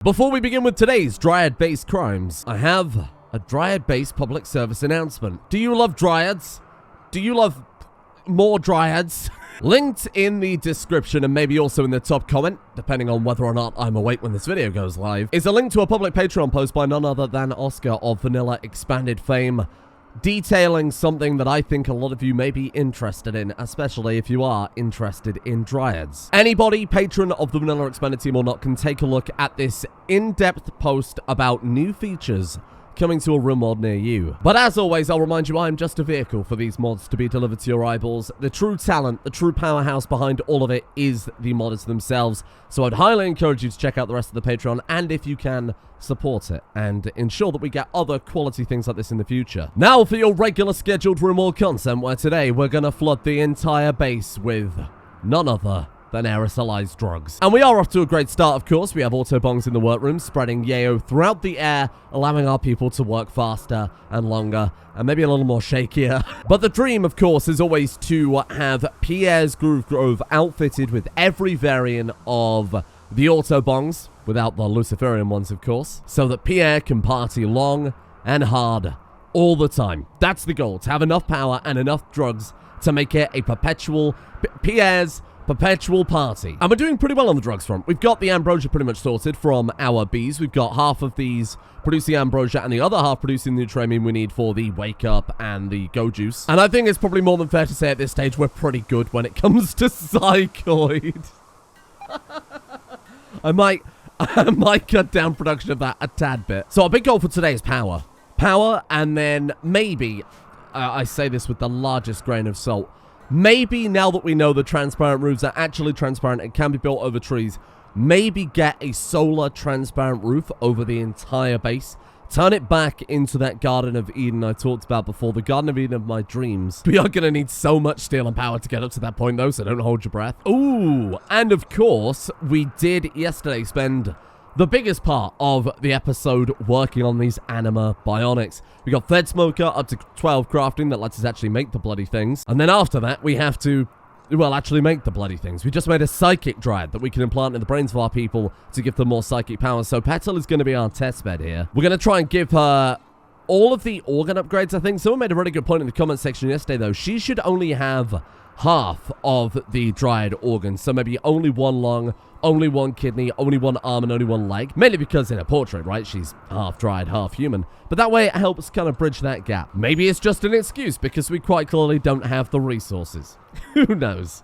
Before we begin with today's Dryad-based crimes, I have a Dryad-based public service announcement. Do you love Dryads? Do you love more Dryads? Linked in the description and maybe also in the top comment, depending on whether or not I'm awake when this video goes live, is a link to a public Patreon post by none other than Oscar of Vanilla Expanded fame, detailing something that I think a lot of you may be interested in, especially if you are interested in Dryads. Anybody, patron of the Vanilla Expanded team or not, can take a look at this in-depth post about new features coming to a Rimworld near you. But as always, I'll remind you I am just a vehicle for these mods to be delivered to your eyeballs. The true talent, the true powerhouse behind all of it is the modders themselves. So I'd highly encourage you to check out the rest of the Patreon, and if you can, support it and ensure that we get other quality things like this in the future. Now for your regular scheduled Rimworld content, where today we're gonna flood the entire base with none other than aerosolized drugs. And we are off to a great start, of course. We have autobongs in the workroom, spreading Yayo throughout the air, allowing our people to work faster and longer, and maybe a little more shakier. But the dream, of course, is always to have Pierre's Groove Grove outfitted with every variant of the autobongs, without the Luciferium ones, of course, so that Pierre can party long and hard all the time. That's the goal, to have enough power and enough drugs to make it a perpetual Pierre's perpetual party. And we're doing pretty well on the drugs front. We've got the ambrosia pretty much sorted from our bees. We've got half of these producing ambrosia and the other half producing the nutramium we need for the wake up and the go juice. And I think it's probably more than fair to say at this stage we're pretty good when it comes to psychoid. I might cut down production of that a tad bit. So our big goal for today is power. Power, and then maybe, I say this with the largest grain of salt, maybe now that we know the transparent roofs are actually transparent and can be built over trees, maybe get a solar transparent roof over the entire base. Turn it back into that Garden of Eden I talked about before, the Garden of Eden of my dreams. We are going to need so much steel and power to get up to that point, though, so don't hold your breath. Ooh, and of course, we did yesterday spend the biggest part of the episode working on these Anima bionics. We got Fed Smoker up to 12 crafting that lets us actually make the bloody things. And then after that, we have to, well, actually make the bloody things. We just made a psychic Dryad that we can implant in the brains of our people to give them more psychic power. So Petal is going to be our test bed here. We're going to try and give her all of the organ upgrades, I think. Someone made a really good point in the comment section yesterday, though. She should only have half of the Dryad organs. So maybe only one lung, only one kidney, only one arm, and only one leg. Mainly because in a portrait, right, she's half Dryad, half human. But that way it helps kind of bridge that gap. Maybe it's just an excuse because we quite clearly don't have the resources. Who knows?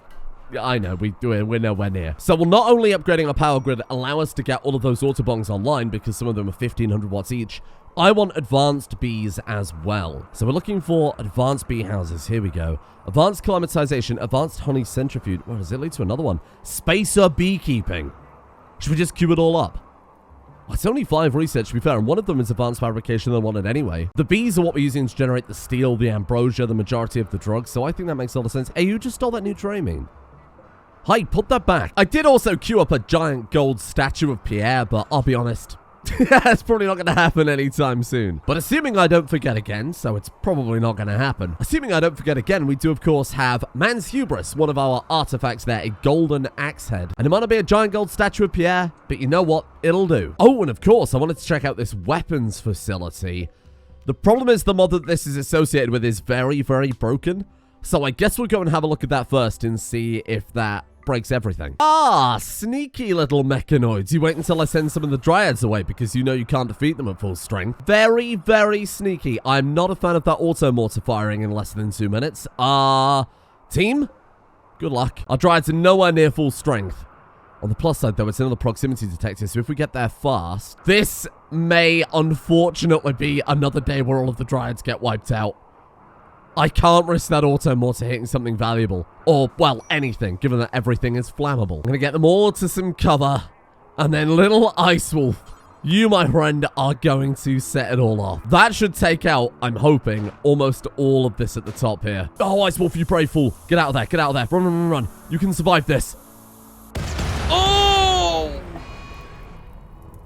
I know, we're nowhere near. So will not only upgrading our power grid allow us to get all of those autobongs online, because some of them are 1500 watts each, I want advanced bees as well. So we're looking for advanced bee houses. Here we go. Advanced climatization, advanced honey centrifuge. Well, does it lead to another one? Spacer beekeeping. Should we just queue it all up? Well, it's only 5 research, to be fair, and one of them is advanced fabrication that I wanted anyway. The bees are what we're using to generate the steel, the ambrosia, the majority of the drugs, so I think that makes a lot of sense. Hey, you just stole that nutramium. Hi, put that back. I did also queue up a giant gold statue of Pierre, but I'll be honest, that's probably not going to happen anytime soon. But assuming I don't forget again, so it's probably not going to happen. Assuming I don't forget again, we do, of course, have Man's Hubris, one of our artifacts there, a golden axe head. And it might not be a giant gold statue of Pierre, but you know what? It'll do. Oh, and of course, I wanted to check out this weapons facility. The problem is the mod that this is associated with is very, very broken. So I guess we'll go and have a look at that first and see if that breaks everything. Ah, sneaky little mechanoids. You wait until I send some of the Dryads away because you know you can't defeat them at full strength. Very, very sneaky. I'm not a fan of that auto mortar firing in less than 2 minutes. Team? Good luck. Our Dryads are nowhere near full strength. On the plus side, though, it's another proximity detector, so if we get there fast, this may unfortunately be another day where all of the Dryads get wiped out. I can't risk that auto mortar hitting something valuable. Or, well, anything, given that everything is flammable. I'm going to get them all to some cover. And then little Ice Wolf, you, my friend, are going to set it all off. That should take out, I'm hoping, almost all of this at the top here. Oh, Ice Wolf, you brave fool. Get out of there, get out of there. Run, run, run, run. You can survive this. Oh!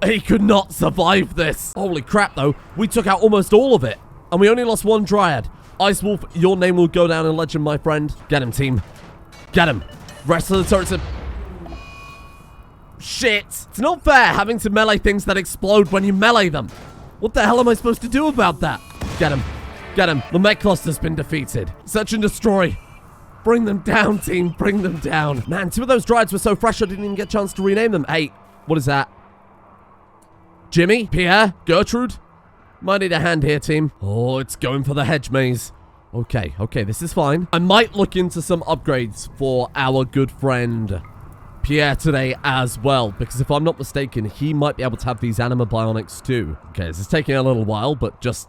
He could not survive this. Holy crap, though. We took out almost all of it. And we only lost one Dryad. Ice Wolf, your name will go down in legend, my friend. Get him, team. Get him. Rest of the turrets are... shit. It's not fair having to melee things that explode when you melee them. What the hell am I supposed to do about that? Get him. Get him. The mech cluster's been defeated. Search and destroy. Bring them down, team. Bring them down. Man, 2 of those Dryads were so fresh I didn't even get a chance to rename them. Hey, what is that? Jimmy? Pierre? Gertrude? Might need a hand here, team. Oh, it's going for the hedge maze. Okay, okay, this is fine. I might look into some upgrades for our good friend Pierre today as well, because if I'm not mistaken, he might be able to have these Anima bionics too. Okay, this is taking a little while, but just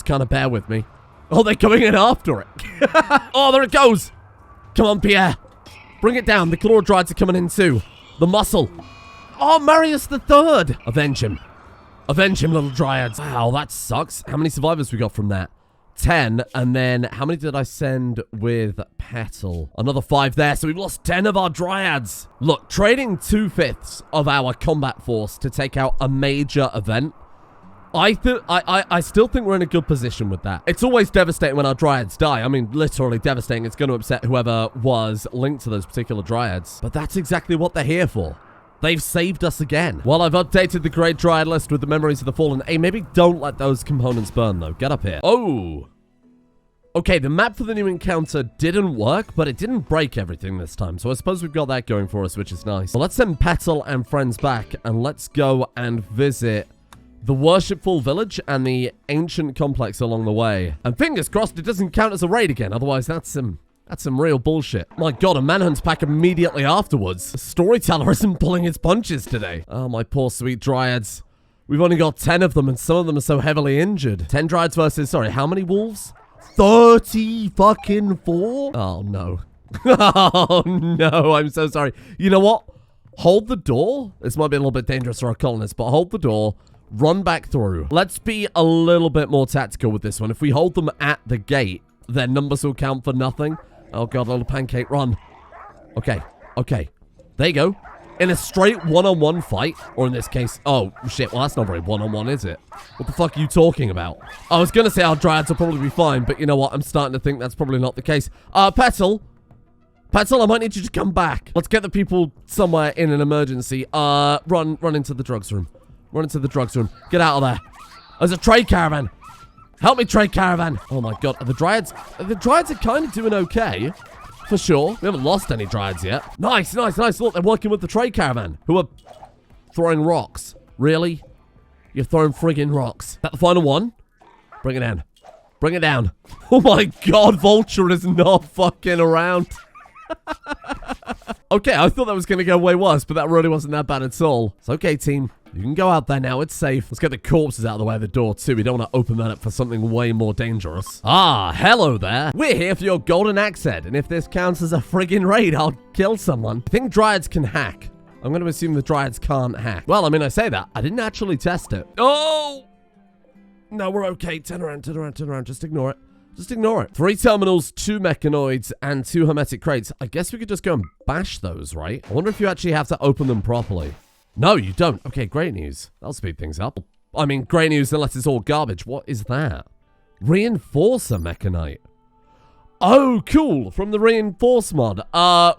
kind of bear with me. Oh, they're coming in after it. Oh, there it goes. Come on, Pierre. Bring it down. The Claw Dryads are coming in too. The muscle. Oh, Marius the Third. Avenge him. Avenge him, little Dryads. Wow, that sucks. How many survivors we got from that? 10, and then how many did I send with Petal? Another 5 there, so we've lost 10 of our Dryads. Look, trading 2/5 of our combat force to take out a major event, I still think we're in a good position with that. It's always devastating when our Dryads die. I mean, literally devastating. It's going to upset whoever was linked to those particular Dryads. But that's exactly what they're here for. They've saved us again. Well, I've updated the Great Dryad list with the memories of the fallen. Hey, maybe don't let those components burn, though. Get up here. Oh. Okay, the map for the new encounter didn't work, but it didn't break everything this time. So I suppose we've got that going for us, which is nice. Well, let's send Petal and friends back, and let's go and visit the Worshipful Village and the Ancient Complex along the way. And fingers crossed it doesn't count as a raid again. Otherwise, that's some real bullshit. My god, a Manhunt pack immediately afterwards. The storyteller isn't pulling his punches today. Oh, my poor sweet Dryads. We've only got 10 of them, and some of them are so heavily injured. 10 Dryads versus, sorry, how many wolves? 30 fucking 4? Oh, no. Oh, no, I'm so sorry. You know what? Hold the door. This might be a little bit dangerous for our colonists, but hold the door. Run back through. Let's be a little bit more tactical with this one. If we hold them at the gate, their numbers will count for nothing. Oh god, little pancake, run. Okay, okay. There you go. In a straight one-on-one fight, or in this case, oh shit, well that's not very one-on-one, is it? What the fuck are you talking about? I was gonna say our Dryads will probably be fine, but you know what? I'm starting to think that's probably not the case. Petal, I might need you to come back. Let's get the people somewhere in an emergency. Run into the drugs room. Run into the drugs room. Get out of there. There's a trade caravan. Help me, trade caravan. Oh my god, the Dryads are kind of doing okay. For sure. We haven't lost any Dryads yet. Nice, nice, nice. Look, they're working with the trade caravan, who are throwing rocks. Really? You're throwing friggin' rocks. Is that the final one? Bring it down. Bring it down. Oh my god, Vulture is not fucking around. Okay, I thought that was going to go way worse, but that really wasn't that bad at all. It's okay, team. You can go out there now. It's safe. Let's get the corpses out of the way of the door, too. We don't want to open that up for something way more dangerous. Ah, hello there. We're here for your golden axe head, and if this counts as a friggin' raid, I'll kill someone. I think Dryads can hack. I'm going to assume the Dryads can't hack. Well, I mean, I say that. I didn't actually test it. Oh! No, we're okay. Turn around, turn around, turn around. Just ignore it. Just ignore it. 3 terminals, 2 mechanoids, and 2 hermetic crates. I guess we could just go and bash those, right? I wonder if you actually have to open them properly. No, you don't. Okay, great news. That'll speed things up. I mean, great news unless it's all garbage. What is that? Reinforcer mechanite. Oh, cool. From the Reinforce mod.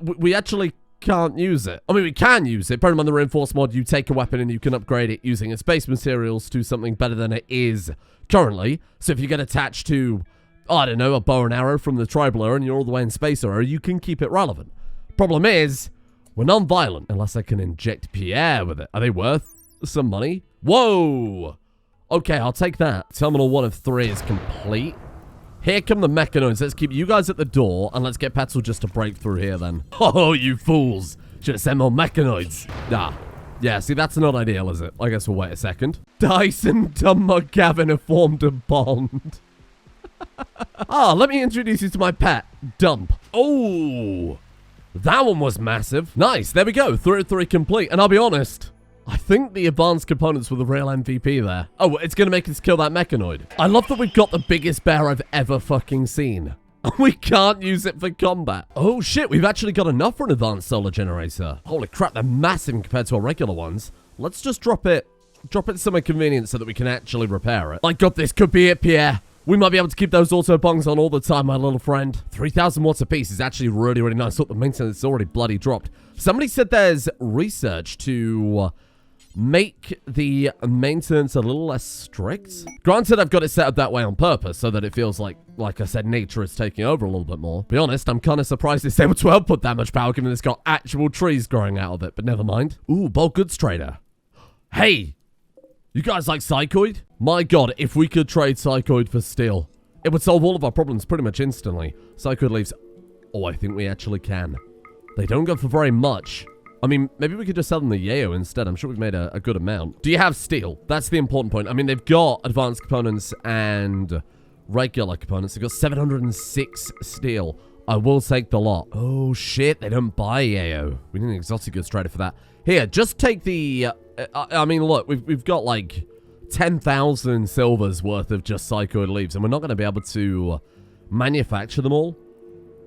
We actually can't use it. I mean, we can use it. Bear in mind the Reinforce mod, you take a weapon and you can upgrade it using its base materials to something better than it is currently. So if you get attached to, I don't know, a bow and arrow from the tribal era and you're all the way in space era, you can keep it relevant. Problem is, we're non-violent unless I can inject Pierre with it. Are they worth some money? Whoa! Okay, I'll take that. Terminal 1 of 3 is complete. Here come the mechanoids. Let's keep you guys at the door, and let's get Petal just to break through here then. Oh, you fools. Should have sent more mechanoids. Nah. Yeah, see, that's not ideal, is it? I guess we'll wait a second. Dice and Dumb Gavin have formed a bond. Let me introduce you to my pet, Dump. Oh! That one was massive. Nice, there we go. 3 of 3 complete. And I'll be honest, I think the advanced components were the real MVP there. Oh, it's going to make us kill that mechanoid. I love that we've got the biggest bear I've ever fucking seen. We can't use it for combat. Oh shit, we've actually got enough for an advanced solar generator. Holy crap, they're massive compared to our regular ones. Let's just drop it somewhere convenient so that we can actually repair it. My god, this could be it, Pierre. We might be able to keep those autobongs on all the time, my little friend. 3,000 watts a piece is actually really, really nice. Look, the maintenance is already bloody dropped. Somebody said there's research to make the maintenance a little less strict. Granted, I've got it set up that way on purpose so that it feels like I said, nature is taking over a little bit more. Be honest, I'm kind of surprised it's able to output that much power given it's got actual trees growing out of it, but never mind. Ooh, bulk goods trader. Hey, you guys like Psychoid? My god, if we could trade Psychoid for steel, it would solve all of our problems pretty much instantly. Psychoid leaves. Oh, I think we actually can. They don't go for very much. I mean, maybe we could just sell them the Yayo instead. I'm sure we've made a good amount. Do you have steel? That's the important point. I mean, they've got advanced components and regular components. They've got 706 steel. I will take the lot. Oh, shit. They don't buy Yayo. We need an exotic goods trader for that. Here, just take the... I mean, look, we've got like 10,000 silvers worth of just Psychoid leaves, and we're not going to be able to manufacture them all.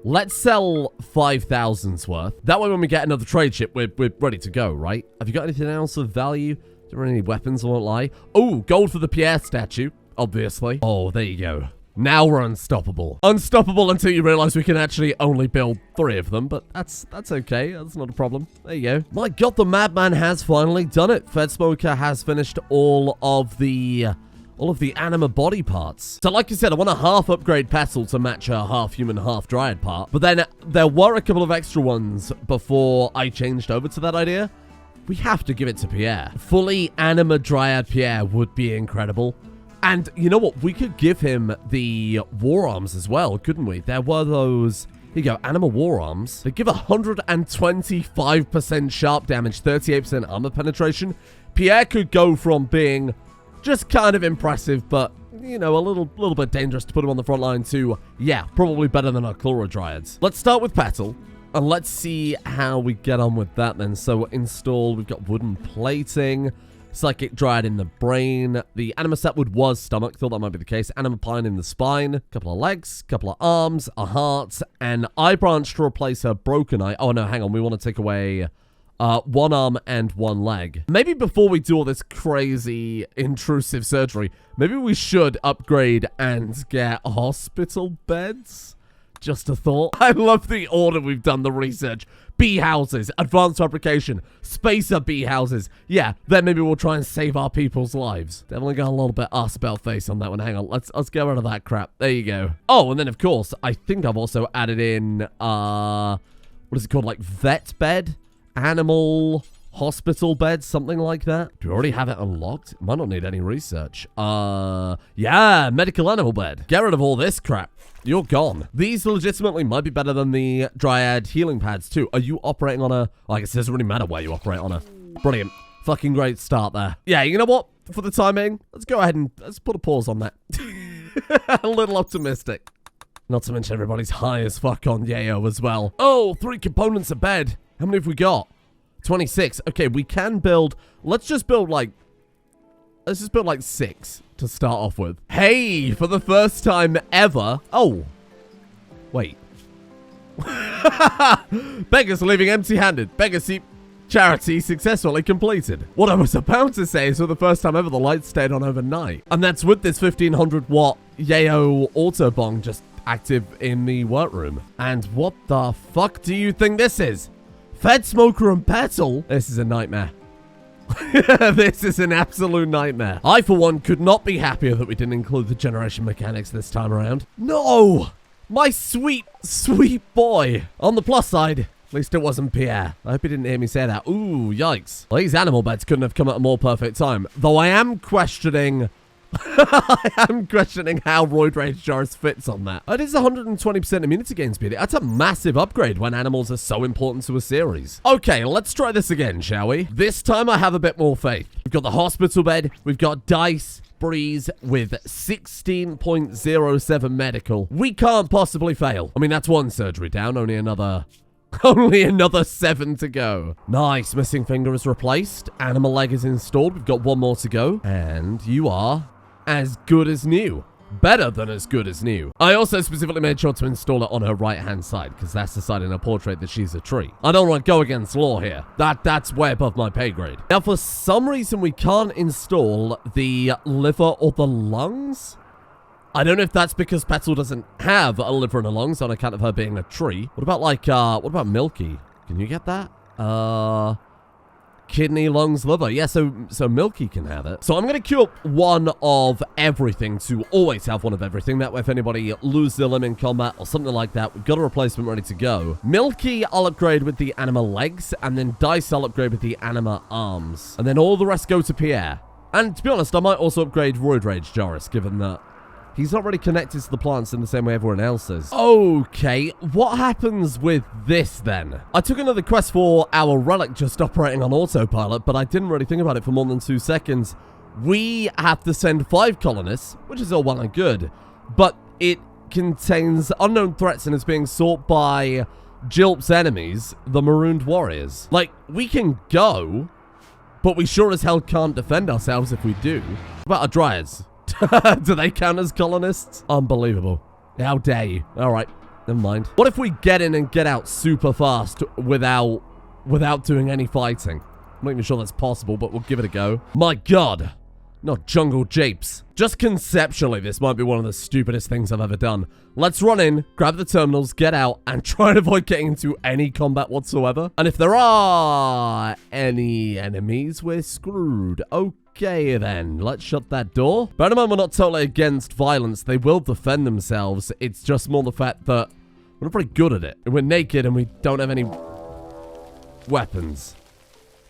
Let's sell 5,000's worth. That way when we get another trade ship, we're ready to go, right? Have you got anything else of value? Don't have any weapons, I won't lie. Oh, gold for the Pierre statue, obviously. Oh, there you go. Now we're unstoppable. Unstoppable until you realize we can actually only build 3 of them, but that's okay. That's not a problem. There you go. My god, the madman has finally done it. Fed Smoker has finished all of the Anima body parts. So like I said, I want a half upgrade Petal to match a half human, half Dryad part. But then there were a couple of extra ones before I changed over to that idea. We have to give it to Pierre. Fully Anima Dryad Pierre would be incredible. And you know what? We could give him the war arms as well, couldn't we? There were those... Here you go, Anima war arms. They give 125% sharp damage, 38% armor penetration. Pierre could go from being just kind of impressive, but, you know, a little bit dangerous to put him on the front line to, yeah, probably better than our Chloro Dryads. Let's start with Petal, and let's see how we get on with that then. So install, we've got wooden plating. Psychic Dryad in the brain. The Anima Setwood was stomach. Thought that might be the case. Anima Pine in the spine. Couple of legs. Couple of arms. A heart. And eye branch to replace her broken eye. Oh, no, hang on. We want to take away 1 arm and 1 leg. Maybe before we do all this crazy intrusive surgery, maybe we should upgrade and get hospital beds. Just a thought. I love the order we've done the research. Bee houses, advanced fabrication, spacer bee houses. Yeah, then maybe we'll try and save our people's lives. Definitely got a little bit ass-belt face on that one. Hang on, let's get rid of that crap. There you go. Oh, and then of course, I think I've also added in, what is it called? Like vet bed, animal hospital bed, something like that. Do we already have it unlocked? Might not need any research. Yeah, medical animal bed. Get rid of all this crap. You're gone. These legitimately might be better than the Dryad healing pads too. Are you operating on a... I guess it doesn't really matter where you operate on a... Brilliant. Fucking great start there. Yeah, you know what? For the time being, let's go ahead and let's put a pause on that. A little optimistic. Not to mention everybody's high as fuck on Yayo as well. Oh, 3 components of bed. How many have we got? 26. Okay, we can build... Let's just build like 6 to start off with. Hey, for the first time ever. Oh, wait. Beggars leaving empty-handed. Beggar seat charity successfully completed. What I was about to say is for the first time ever, the lights stayed on overnight. And that's with this 1500 watt Yayo autobong just active in the workroom. And what the fuck do you think this is? Fed Smoker and Petal? This is a nightmare. This is an absolute nightmare. I, for one, could not be happier that we didn't include the generation mechanics this time around. No! My sweet, sweet boy. On the plus side, at least it wasn't Pierre. I hope he didn't hear me say that. Ooh, yikes. Well, these animal beds couldn't have come at a more perfect time. Though I am questioning... I am questioning how Roid Rage Jars fits on that. It is 120% immunity gain speed. That's a massive upgrade when animals are so important to a series. Okay, let's try this again, shall we? This time I have a bit more faith. We've got the hospital bed. We've got Dice Breeze with 16.07 medical. We can't possibly fail. I mean, that's 1 surgery down. Only another 7 to go. Nice. Missing finger is replaced. Animal leg is installed. We've got 1 more to go. And you are... as good as new. Better than as good as new. I also specifically made sure to install it on her right-hand side, because that's the side in her portrait that she's a tree. I don't want to go against law here. That's way above my pay grade. Now, for some reason, we can't install the liver or the lungs. I don't know if that's because Petal doesn't have a liver and a lungs on account of her being a tree. What about, like, what about Milky? Can you get that? Kidney, lungs, liver. Yeah, so Milky can have it. So I'm going to queue up one of everything to always have one of everything. That way, if anybody loses a limb in combat or something like that, we've got a replacement ready to go. Milky, I'll upgrade with the Anima legs, and then Dice, I'll upgrade with the Anima arms. And then all the rest go to Pierre. And to be honest, I might also upgrade Roid Rage Joris, given that he's not really connected to the plants in the same way everyone else is. Okay, what happens with this then? I took another quest for our Relic just operating on autopilot, but I didn't really think about it for more than 2 seconds. We have to send 5 colonists, which is all well and good, but it contains unknown threats and is being sought by Jilp's enemies, the Marooned Warriors. Like, we can go, but we sure as hell can't defend ourselves if we do. What about our Dryads? Do they count as colonists? Unbelievable. How dare you? Alright, never mind. What if we get in and get out super fast without doing any fighting? I'm not even sure that's possible, but we'll give it a go. My god. Not jungle japes. Just conceptually, this might be one of the stupidest things I've ever done. Let's run in, grab the terminals, get out, and try and avoid getting into any combat whatsoever. And if there are any enemies, we're screwed. Okay, then. Let's shut that door. Bear in mind, we're not totally against violence. They will defend themselves. It's just more the fact that we're not very good at it. We're naked and we don't have any weapons.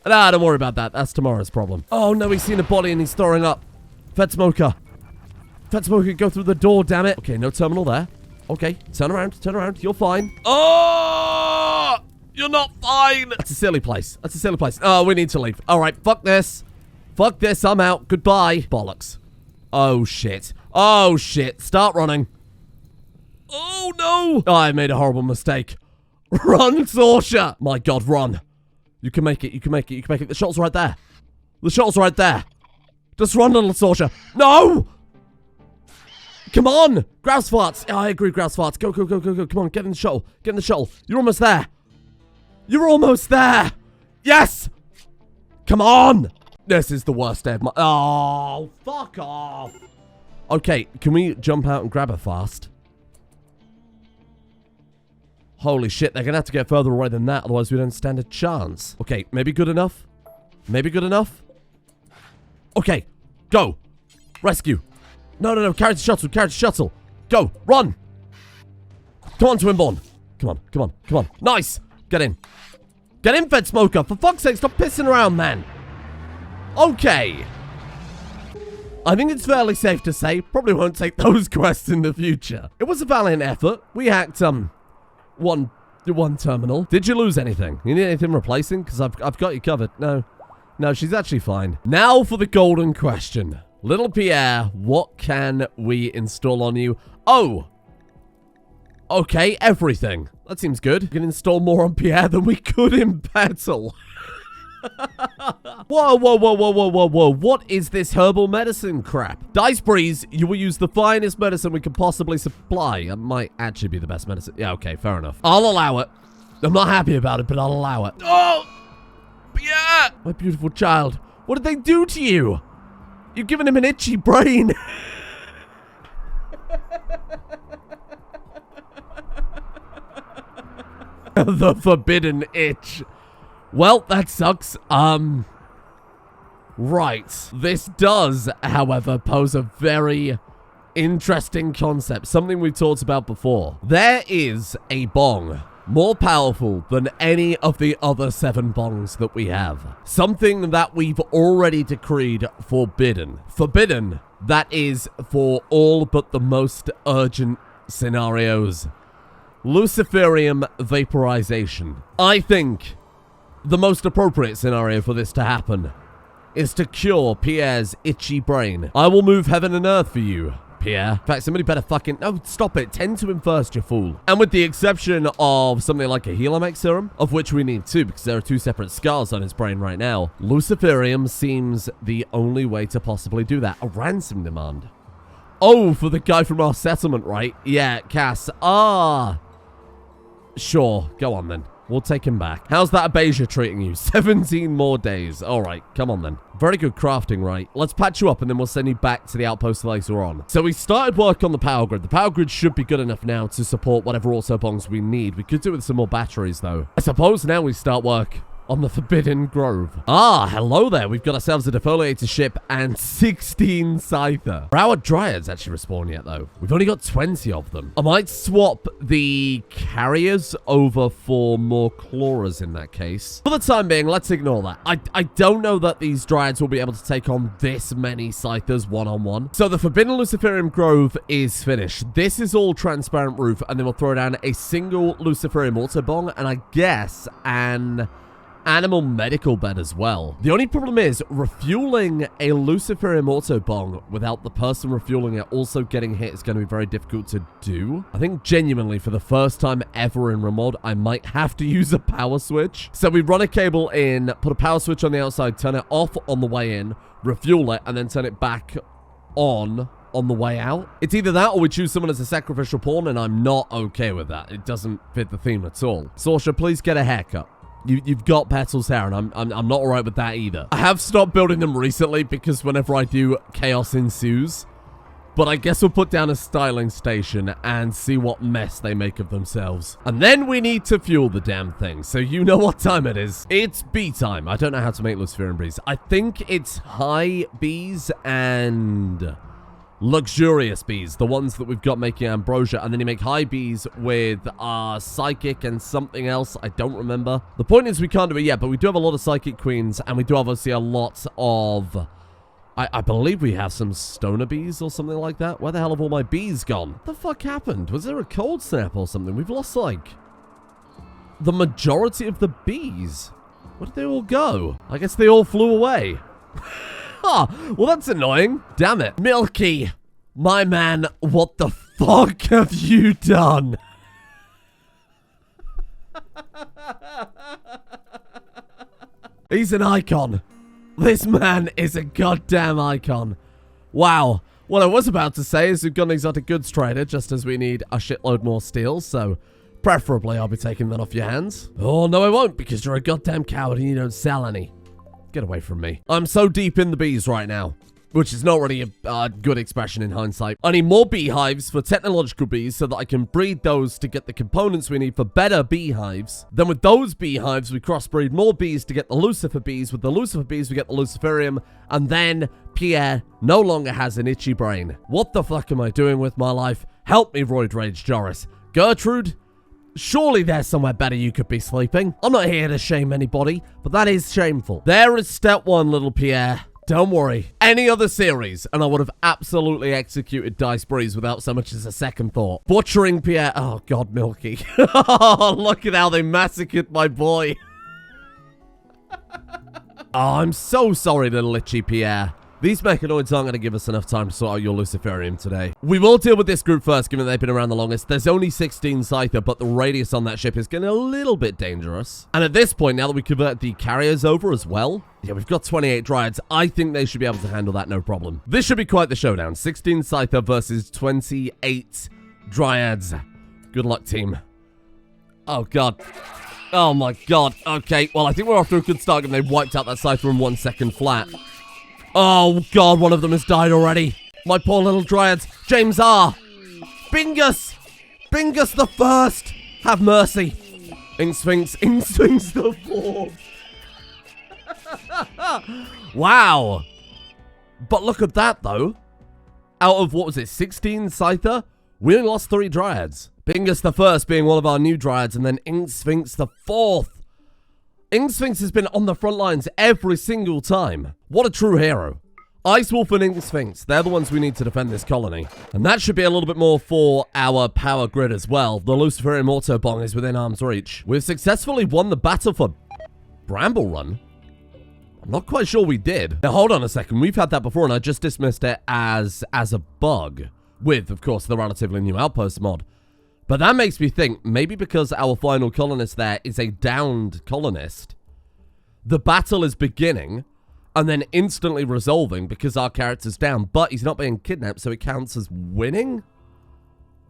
Nah, don't worry about that. That's tomorrow's problem. Oh, no, he's seen a body and he's throwing up. Fed Smoker. Fed Smoker, go through the door, damn it. Okay, no terminal there. Okay, turn around, turn around. You're fine. Oh! You're not fine. That's a silly place. That's a silly place. Oh, we need to leave. All right, fuck this. Fuck this, I'm out. Goodbye. Bollocks. Oh, shit. Oh, shit. Start running. Oh, no. Oh, I made a horrible mistake. Run, Sorsha. My god, run. You can make it. You can make it. You can make it. The shot's right there. The shot's right there. Just run, little Sorsha. No! Come on. Grouse farts. Oh, I agree, grouse farts. Go, go, go, go, go. Come on, get in the shuttle. Get in the shuttle. You're almost there. You're almost there. Yes. Come on. This is the worst day of my... Oh, fuck off. Okay, can we jump out and grab her fast? Holy shit, they're going to have to get further away than that, otherwise we don't stand a chance. Okay, maybe good enough? Maybe good enough? Okay, go. Rescue. No, no, no, carry the shuttle, carry the shuttle. Go, run. Come on, Twinborn. Come on, come on, come on. Nice. Get in. Get in, Fed Smoker. For fuck's sake, stop pissing around, man. Okay. I think it's fairly safe to say, probably won't take those quests in the future. It was a valiant effort. We hacked, one terminal. Did you lose anything? You need anything replacing? Because I've got you covered. No. No, she's actually fine. Now for the golden question. Little Pierre, what can we install on you? Oh! Okay, everything. That seems good. We can install more on Pierre than we could in Petal. Whoa, whoa, whoa, whoa, whoa, whoa, whoa. What is this herbal medicine crap? Dice Breeze, you will use the finest medicine we can possibly supply. It might actually be the best medicine. Yeah, okay, fair enough. I'll allow it. I'm not happy about it, but I'll allow it. Oh! Yeah! My beautiful child. What did they do to you? You've given him an itchy brain. The forbidden itch. Well, that sucks. Right. This does, however, pose a very interesting concept. Something we've talked about before. There is a bong more powerful than any of the other 7 bongs that we have. Something that we've already decreed forbidden. Forbidden, that is, for all but the most urgent scenarios. Luciferium vaporization. I think the most appropriate scenario for this to happen is to cure Pierre's itchy brain. I will move heaven and earth for you, Pierre. In fact, somebody better fucking... No, stop it. Tend to him first, you fool. And with the exception of something like a Helomech serum, of which we need 2 because there are 2 separate scars on his brain right now, Luciferium seems the only way to possibly do that. A ransom demand. Oh, for the guy from our settlement, right? Yeah, Cass. Ah. Sure. Go on, then. We'll take him back. How's that Abasia treating you? 17 more days. All right, come on then. Very good crafting, right? Let's patch you up and then we'll send you back to the outpost later on. So we started work on the power grid. The power grid should be good enough now to support whatever autobongs we need. We could do it with some more batteries, though. I suppose now we start work on the Forbidden Grove. Ah, hello there. We've got ourselves a defoliator ship and 16 Scyther. Are our Dryads actually respawn yet, though? We've only got 20 of them. I might swap the carriers over for more Chloras in that case. For the time being, let's ignore that. I don't know that these Dryads will be able to take on this many Scythers one-on-one. So the Forbidden Luciferium Grove is finished. This is all transparent roof, and then we'll throw down a single Luciferium autobong, and I guess an animal medical bed as well. The only problem is refueling a Luciferium autobong without the person refueling it also getting hit is going to be very difficult to do. I think genuinely for the first time ever in Rimworld, I might have to use a power switch. So we run a cable in, put a power switch on the outside, turn it off on the way in, refuel it, and then turn it back on the way out. It's either that or we choose someone as a sacrificial pawn, and I'm not okay with that. It doesn't fit the theme at all. Sorsha, please get a haircut. You've got Petal's hair, and I'm not alright with that either. I have stopped building them recently because whenever I do, chaos ensues. But I guess we'll put down a styling station and see what mess they make of themselves. And then we need to fuel the damn thing, so you know what time it is. It's bee time. I don't know how to make Luciferium bees. I think it's high bees and luxurious bees, the ones that we've got making ambrosia, and then you make high bees with psychic and something else. I don't remember. The point is we can't do it yet, but we do have a lot of psychic queens, and we do obviously a lot of I believe we have some stoner bees or something like that. Where the hell have all my bees gone? What the fuck happened? Was there a cold snap or something? We've lost like the majority of the bees. Where did they all go? I guess they all flew away. Oh, well, that's annoying. Damn it. Milky, my man, what the fuck have you done? He's an icon. This man is a goddamn icon. Wow. What I was about to say is we've got an exotic goods trader just as we need a shitload more steel, so preferably I'll be taking that off your hands. Oh, no, I won't, because you're a goddamn coward and you don't sell any. Get away from me. I'm so deep in the bees right now, which is not really a good expression in hindsight. I need more beehives for technological bees so that I can breed those to get the components we need for better beehives. Then with those beehives, we crossbreed more bees to get the Lucifer bees. With the Lucifer bees, we get the Luciferium. And then Pierre no longer has an itchy brain. What the fuck am I doing with my life? Help me, Roid Rage Joris. Gertrude? Surely there's somewhere better you could be sleeping. I'm not here to shame anybody, but that is shameful. There is step one, little Pierre. Don't worry. Any other series, and I would have absolutely executed Dice Breeze without so much as a second thought. Butchering Pierre. Oh, God, Milky. Oh, look at how they massacred my boy. Oh, I'm so sorry, little itchy Pierre. These mechanoids aren't going to give us enough time to sort out your Luciferium today. We will deal with this group first, given they've been around the longest. There's only 16 Scyther, but the radius on that ship is getting a little bit dangerous. And at this point, now that we convert the carriers over as well, yeah, we've got 28 Dryads. I think they should be able to handle that, no problem. This should be quite the showdown. 16 Scyther versus 28 Dryads. Good luck, team. Oh, God. Oh, my God. Okay, well, I think we're off to a good start, and they wiped out that Scyther in 1 second flat. Oh, God, one of them has died already. My poor little Dryads. James R. Bingus. Bingus the first. Have mercy. Insphinx the fourth. Wow. But look at that, though. Out of, what was it, 16 Scyther? We only lost 3 Dryads. Bingus the first being one of our new Dryads, and then Insphinx the fourth. Insphinx has been on the front lines every single time. What a true hero. Ice Wolf and Insphinx, they're the ones we need to defend this colony. And that should be a little bit more for our power grid as well. The Luciferium Autobong is within arm's reach. We've successfully won the battle for Bramble Run. I'm not quite sure we did. Now, hold on a second. We've had that before, and I just dismissed it as a bug. With, of course, the relatively new Outpost mod. But that makes me think, maybe because our final colonist there is a downed colonist, the battle is beginning and then instantly resolving because our character's down, but he's not being kidnapped, so it counts as winning?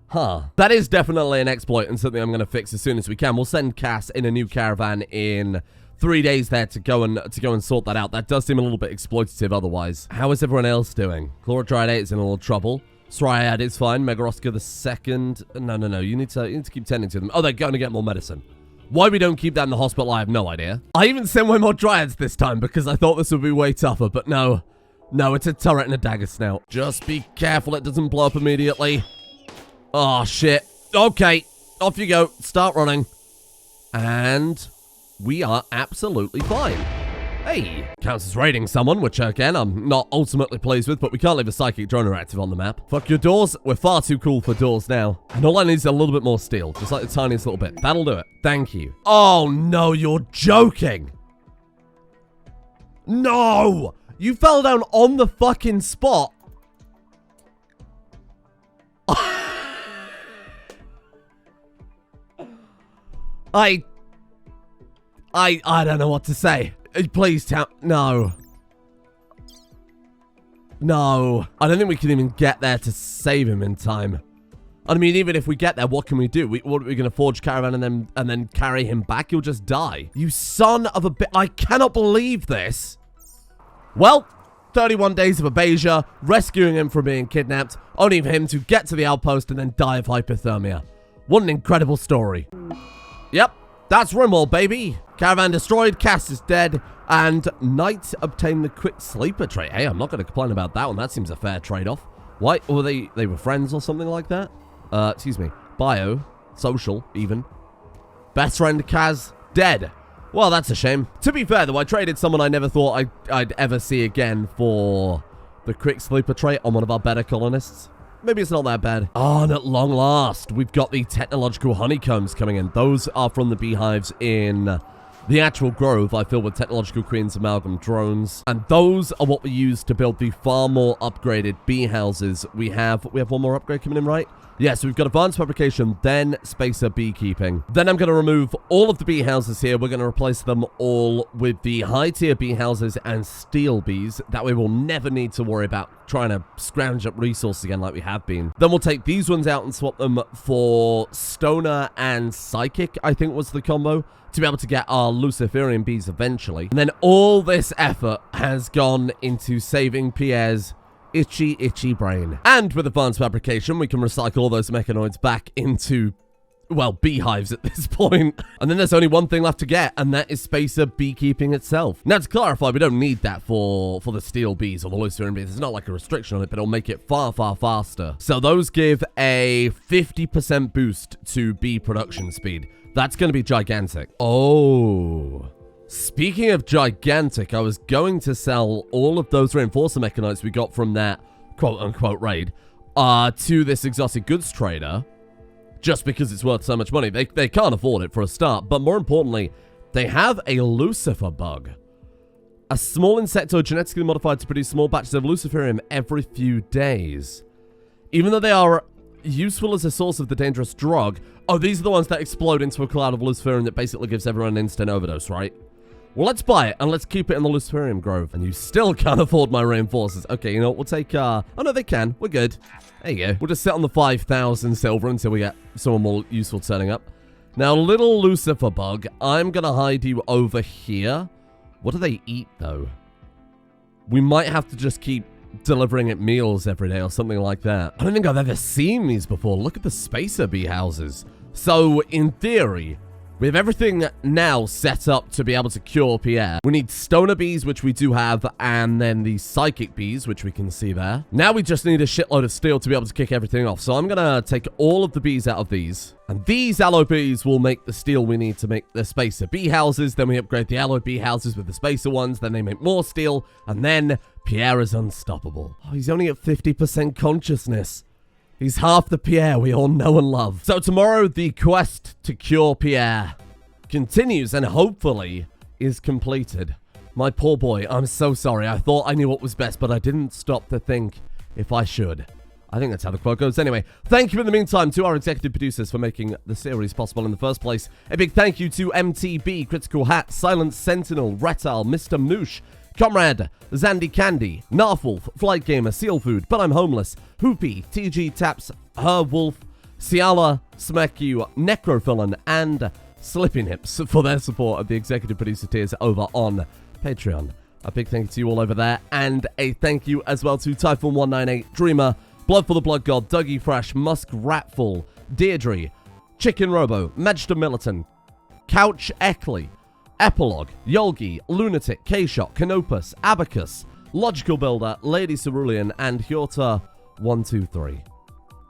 Huh. That is definitely an exploit and something I'm going to fix as soon as we can. We'll send Cass in a new caravan in 3 days there to go and sort that out. That does seem a little bit exploitative otherwise. How is everyone else doing? Dryad 8 is in a little trouble. Dryad is fine. Megaroska the second. No. You need to keep tending to them. Oh, they're going to get more medicine. Why we don't keep that in the hospital, I have no idea. I even sent way more Dryads this time because I thought this would be way tougher, but no. No, it's a turret and a dagger snout. Just be careful it doesn't blow up immediately. Oh, shit. Okay, off you go. Start running. And we are absolutely fine. Hey, counts as raiding someone, which again, I'm not ultimately pleased with, but we can't leave a psychic drone active on the map. Fuck your doors. We're far too cool for doors now. And all I need is a little bit more steel, just like the tiniest little bit. That'll do it. Thank you. Oh, no, you're joking. No! You fell down on the fucking spot. I don't know what to say. Please tell... No. No. I don't think we can even get there to save him in time. I mean, even if we get there, what can we do? What are we going to forge Caravan and then carry him back? He'll just die. You son of a bitch. I cannot believe this. Well, 31 days of Abasia, rescuing him from being kidnapped, only for him to get to the outpost and then die of hypothermia. What an incredible story. Yep, that's Rimworld, baby. Caravan destroyed, Cass is dead, and Knight obtained the quick sleeper trait. Hey, I'm not going to complain about that one. That seems a fair trade-off. Why? Or they were friends or something like that? Excuse me. Bio, social, even. Best friend Kaz, dead. Well, that's a shame. To be fair, though, I traded someone I never thought I'd ever see again for the quick sleeper trait on one of our better colonists. Maybe it's not that bad. Oh, and at long last, we've got the technological honeycombs coming in. Those are from the beehives in the actual grove I filled with technological queens amalgam drones. And those are what we use to build the far more upgraded bee houses. We have one more upgrade coming in, right? Yeah, so we've got advanced fabrication, then spacer beekeeping. Then I'm going to remove all of the bee houses here. We're going to replace them all with the high-tier bee houses and steel bees. That way we'll never need to worry about trying to scrounge up resources again like we have been. Then we'll take these ones out and swap them for stoner and psychic, I think was the combo, to be able to get our Luciferium bees eventually. And then all this effort has gone into saving Pierre's itchy brain. And with advanced fabrication, we can recycle all those mechanoids back into, well, beehives at this point. And then there's only one thing left to get, and that is spacer beekeeping itself. Now, to clarify, we don't need that for the steel bees or the Luciferium bees. There's not like a restriction on it, but it'll make it far faster. So those give a 50% boost to bee production speed. That's going to be gigantic. Oh... Speaking of gigantic, I was going to sell all of those reinforcer mechanoids we got from that quote-unquote raid to this exotic goods trader just because it's worth so much money. They can't afford it for a start, but more importantly, they have a Lucifer bug. A small insectoid genetically modified to produce small batches of Luciferium every few days. Even though they are useful as a source of the dangerous drug... Oh, these are the ones that explode into a cloud of Luciferium that basically gives everyone an instant overdose, right? Well, let's buy it, and let's keep it in the Luciferium Grove. And you still can't afford my reinforcers. Okay, you know what? We'll take, Oh, no, they can. We're good. There you go. We'll just sit on the 5,000 silver until we get someone more useful turning up. Now, little Lucifer bug, I'm going to hide you over here. What do they eat, though? We might have to just keep delivering it meals every day or something like that. I don't think I've ever seen these before. Look at the spacer bee houses. So, in theory... we have everything now set up to be able to cure Pierre. We need stoner bees, which we do have, and then the psychic bees, which we can see there. Now we just need a shitload of steel to be able to kick everything off. So I'm going to take all of the bees out of these. And these alloy bees will make the steel we need to make the spacer bee houses. Then we upgrade the alloy bee houses with the spacer ones. Then they make more steel. And then Pierre is unstoppable. Oh, he's only at 50% consciousness. He's half the Pierre we all know and love. So tomorrow, the quest to cure Pierre continues and hopefully is completed. My poor boy, I'm so sorry. I thought I knew what was best, but I didn't stop to think if I should. I think that's how the quote goes. Anyway, thank you in the meantime to our executive producers for making the series possible in the first place. A big thank you to MTB, Critical Hat, Silent Sentinel, Retal, Mr. Moosh, Comrade, Zandy Candy, Narfwolf, Flight Gamer, Seal Food, But I'm Homeless, Hoopy, TG Taps, Her Wolf, Ciala, Smeku, Necrophilin, and Slipping Hips for their support of the executive producer tiers over on Patreon. A big thank you to you all over there, and a thank you as well to Typhoon198, Dreamer, Blood for the Blood God, Dougie Fresh, Musk Ratful, Deirdre, Chicken Robo, Magister Militant, Couch Eckley, Epilogue, Yolgi, Lunatic, K-Shot, Canopus, Abacus, Logical Builder, Lady Cerulean, and Hyota123.